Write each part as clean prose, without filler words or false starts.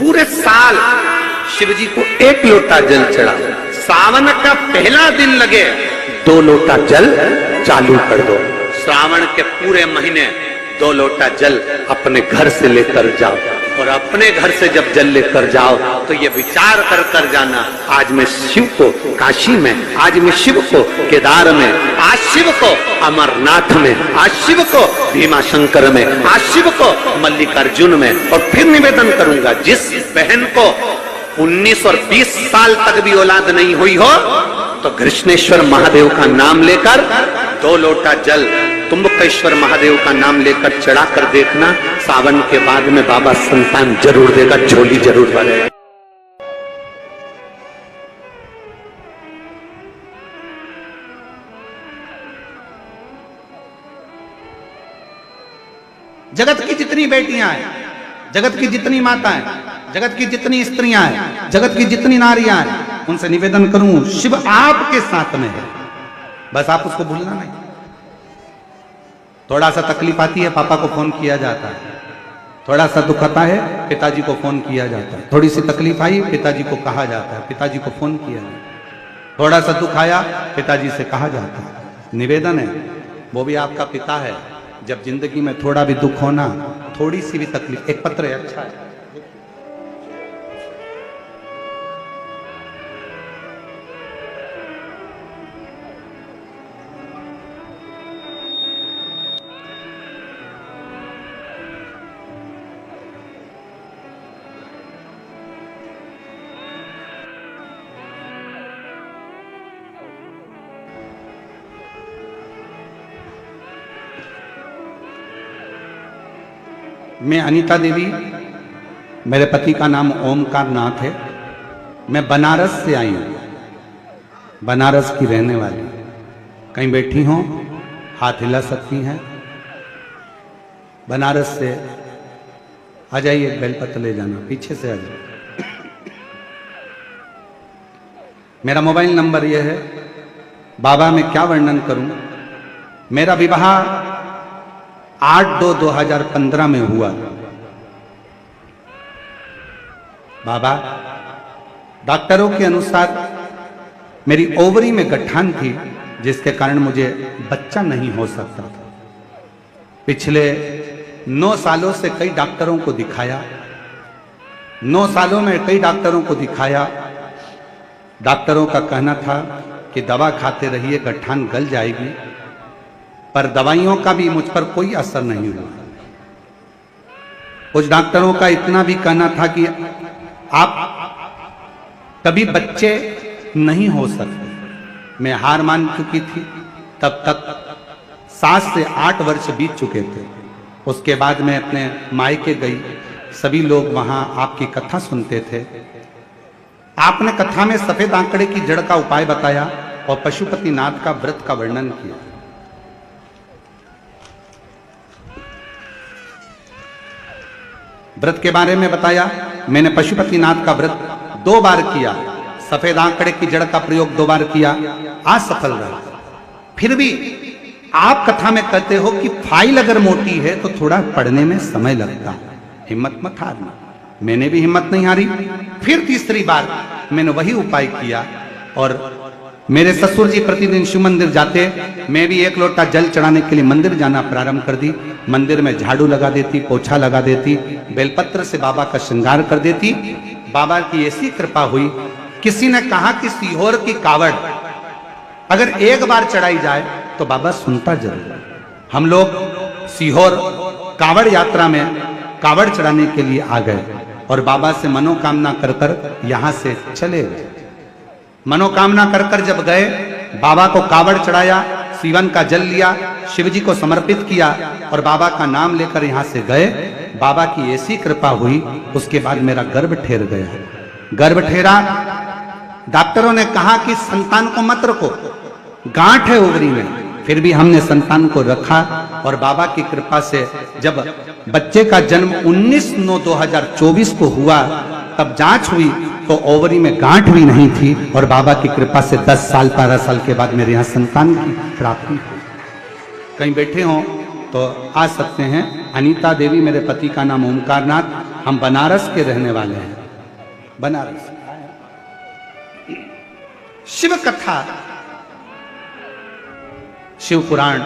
पूरे साल शिव जी को 1 लोटा जल चढ़ा, सावन का पहला दिन लगे 2 लोटा जल चालू कर दो। श्रावण के पूरे महीने 2 लोटा जल अपने घर से लेकर जाओ, और अपने घर से जब जल लेकर जाओ तो ये विचार कर कर जाना, आज मैं शिव को काशी में, आज मैं शिव को केदार में, आज शिव को अमरनाथ में, आज शिव को भीमा शंकर में, आज शिव को मल्लिकार्जुन में। और फिर निवेदन करूंगा, जिस बहन को 19 और 20 साल तक भी औलाद नहीं हुई हो तो कृष्णेश्वर महादेव का नाम लेकर 2 लोटा जल तुम्बकेश्वर महादेव का नाम लेकर चढ़ा कर देखना, सावन के बाद में बाबा संतान जरूर देगा, झोली जरूर भरेगा। जगत की जितनी बेटियां हैं, जगत की जितनी माताएं, जगत की जितनी स्त्रियां हैं, जगत की जितनी नारियां हैं, उनसे निवेदन करूं, शिव आपके साथ में है, बस आप उसको भूलना नहीं। थोड़ा सा तकलीफ आती है, पापा को फोन किया जाता है, थोड़ा सा दुख आता है, पिताजी को फोन किया जाता है, थोड़ी सी तकलीफ आई, पिताजी को कहा जाता है, पिताजी को फोन किया जाता है, थोड़ा सा दुख आया, पिताजी से कहा जाता है। निवेदन है, वो भी आपका पिता है, जब जिंदगी में थोड़ा भी दुख होना, थोड़ी सी भी तकलीफ, एक पत्र है, अच्छा है, मैं अनीता देवी, मेरे पति का नाम ओमकार नाथ है, मैं बनारस से आई हूँ, बनारस की रहने वाली। कहीं बैठी हो, हाथ हिला सकती हैं, बनारस से आ जाइए, बेलपत्र ले जाना, पीछे से आ जाइए। मेरा मोबाइल नंबर यह है। बाबा मैं क्या वर्णन करूं, मेरा विवाह 8/2/2015 में हुआ। बाबा, डॉक्टरों के अनुसार मेरी ओवरी में गठान थी, जिसके कारण मुझे बच्चा नहीं हो सकता था। पिछले 9 सालों से कई डॉक्टरों को दिखाया, 9 सालों में कई डॉक्टरों को दिखाया। डॉक्टरों का कहना था कि दवा खाते रहिए, गठान गल जाएगी, पर दवाइयों का भी मुझ पर कोई असर नहीं हुआ। कुछ डॉक्टरों का इतना भी कहना था कि आप कभी बच्चे नहीं हो सकते। मैं हार मान चुकी थी। तब तक 7 से 8 वर्ष बीत चुके थे। उसके बाद मैं अपने मायके गई, सभी लोग वहां आपकी कथा सुनते थे। आपने कथा में सफेद आंकड़े की जड़ का उपाय बताया और पशुपतिनाथ का व्रत का वर्णन किया। व्रत के बारे में बताया। मैंने पशुपतिनाथ का व्रत 2 बार किया, सफेद आंकड़े की जड़ का प्रयोग 2 बार किया, असफल रहा। फिर भी आप कथा में कहते हो कि फाइल अगर मोटी है तो थोड़ा पढ़ने में समय लगता है, हिम्मत मत हारना। मैंने भी हिम्मत नहीं हारी। फिर तीसरी बार मैंने वही उपाय किया और मेरे ससुर जी प्रतिदिन शिव मंदिर जाते, मैं भी 1 लोटा जल चढ़ाने के लिए मंदिर जाना प्रारंभ कर दी। मंदिर में झाड़ू लगा देती, पोछा लगा देती, बेलपत्र से बाबा का श्रृंगार कर देती। बाबा की ऐसी कृपा हुई, किसी ने कहा कि सीहोर की कावड़ अगर 1 बार चढ़ाई जाए तो बाबा सुनता जरूर। हम लोग सीहोर कावड़ यात्रा में कावड़ चढ़ाने के लिए आ गए और बाबा से मनोकामना कर कर यहां से चले गए। मनोकामना कर कर जब गए, बाबा को कावड़ चढ़ाया, सीवन का जल लिया, शिव जी को समर्पित किया और बाबा का नाम लेकर यहां से गए। बाबा की ऐसी कृपा हुई, उसके बाद मेरा गर्भ ठहर गया। गर्भ ठहरा, डॉक्टरों ने कहा कि संतान को मत रखो, गांठ है ओवरी में, फिर भी हमने संतान को रखा और बाबा की कृपा से जब बच्चे का जन्म 19/9/2024 को हुआ, तब जांच हुई तो ओवरी में गांठ भी नहीं थी और बाबा की कृपा से 10 साल 12 साल के बाद मेरे यहाँ संतान की प्राप्ति हुई। कहीं बैठे हो तो आ सकते हैं। अनीता देवी, मेरे पति का नाम ओमकार नाथ, हम बनारस के रहने वाले हैं। बनारस शिव कथा, शिव पुराण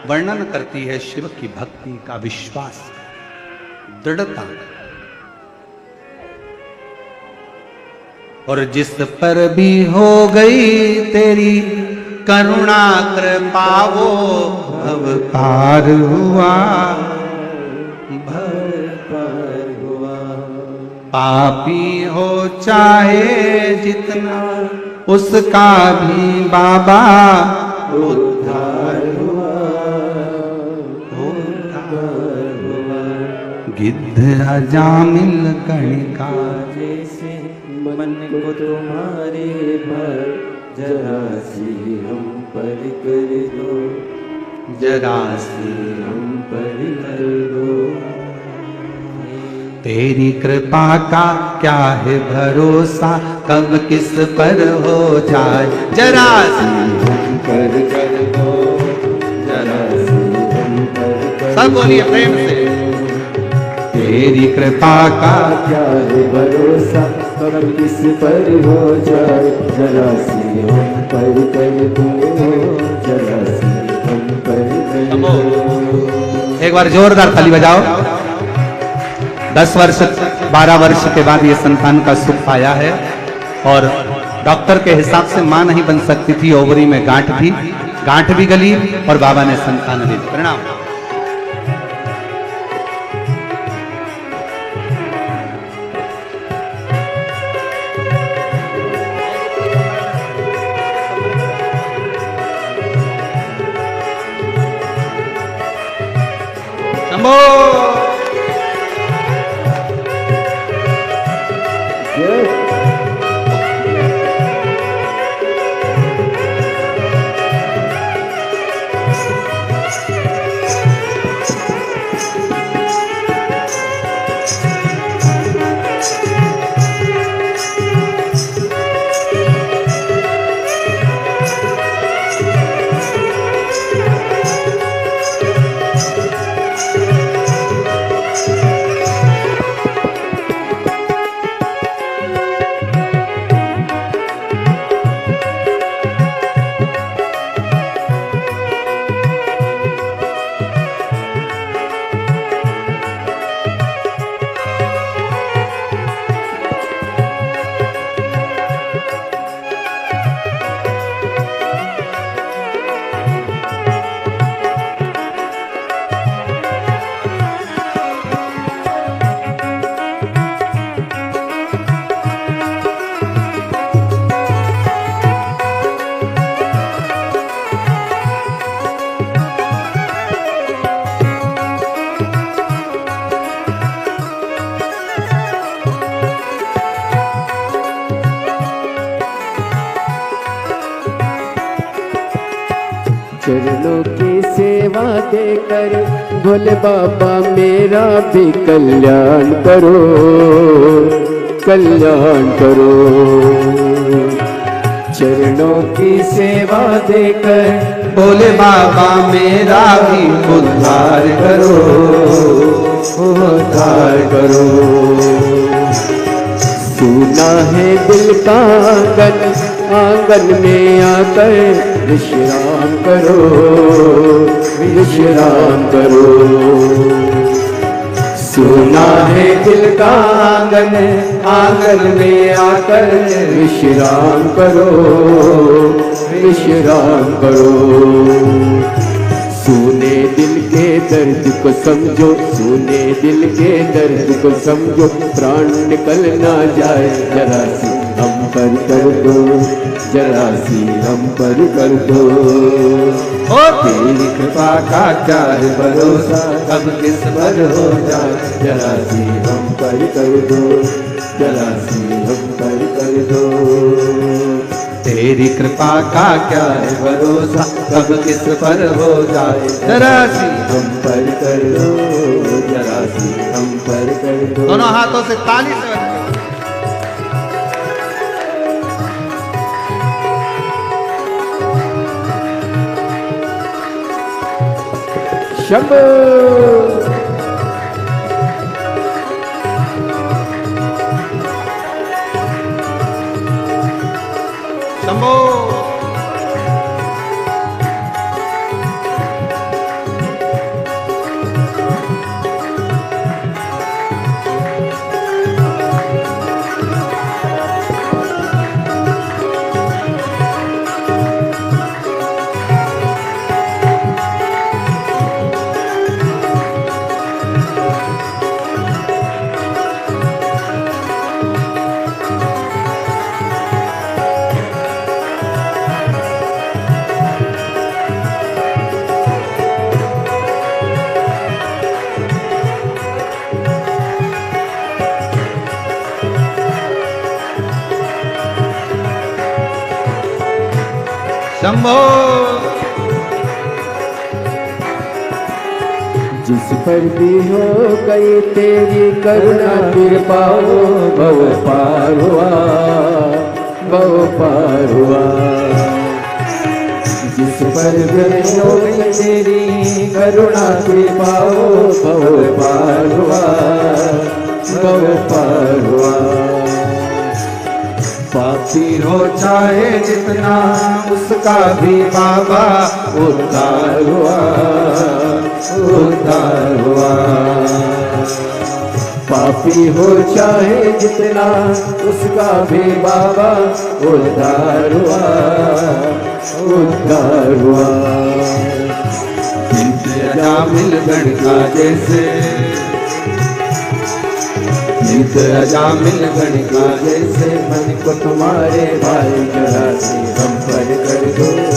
वर्णन करती है शिव की भक्ति का विश्वास, दृढ़ता। और जिस पर भी हो गई तेरी करुणा कृपा वो भव पार हुआ, भव पार हुआ। पापी हो चाहे जितना उसका भी बाबा उद्धार हुआ, उद्धार हुआ। गिद्ध अजामिल कणिका जैसे मन को तुम्हारे भर, जरा सी हम पर कर दो, जरा सी हम पर कर दो। तेरी कृपा का क्या है भरोसा, कब किस पर हो जाए जरा सी हम पर कर दो, जरा सी हम पर कर सब बोलिए प्रेम से। तेरी कृपा का क्या है भरोसा, कब किस पर हो जाए, जरा सी हम पर कर दो, जरा सी हम पर कर दो। एक बार जोरदार ताली बजाओ। 10 वर्ष 12 वर्ष के बाद ये संतान का सुख पाया है। और डॉक्टर के हिसाब से मां नहीं बन सकती थी, ओवरी में गांठ थी, गांठ भी गली और बाबा ने संतान दी। प्रणाम। शंभो चरणों की सेवा देकर भोले बाबा मेरा भी कल्याण करो, कल्याण करो। चरणों की सेवा देकर बोले बाबा मेरा भी उद्धार करो, उद्धार करो। सुना है दिल का आंगन, आंगन में आकर विश्राम करो, विश्राम करो। सुना है दिल का आंगन, आंगन में आकर विश्राम करो, विश्राम करो। सुने दिल के दर्द को समझो, सुने दिल के दर्द को समझो, प्राण निकल ना जाए, जरा सी हम पर कर दो, जरा सी हम पर कर दो। तेरी कृपा का क्या है भरोसा, कब किस पर हो जाए जरा सी हम पर कर दो, जरा सी हम पर कर दो। तेरी कृपा का क्या है भरोसा, कब किस पर हो जाए जरा सी हम पर कर दो, जरा सी हम पर कर दो। दोनों हाथों से ताली से शंभो। शंभो। जिस पर भी हो गई तेरी करुणा कृपा हो, भव पार हुआ, भव पार हुआ। जिस पर भी हो गई तेरी करुणा कृपा हो, भव पार हुआ, भव पार हुआ। पापी हो चाहे जितना उसका भी बाबा उद्धार हुआ, उद्धार हुआ। पापी हो चाहे जितना उसका भी बाबा उद्धार हुआ, उद्धार हुआ। अजामिल गणका जैसे, नित अजामिल गणका जैसे मन को तुम्हारे भाई जरा से हम पर कर दो।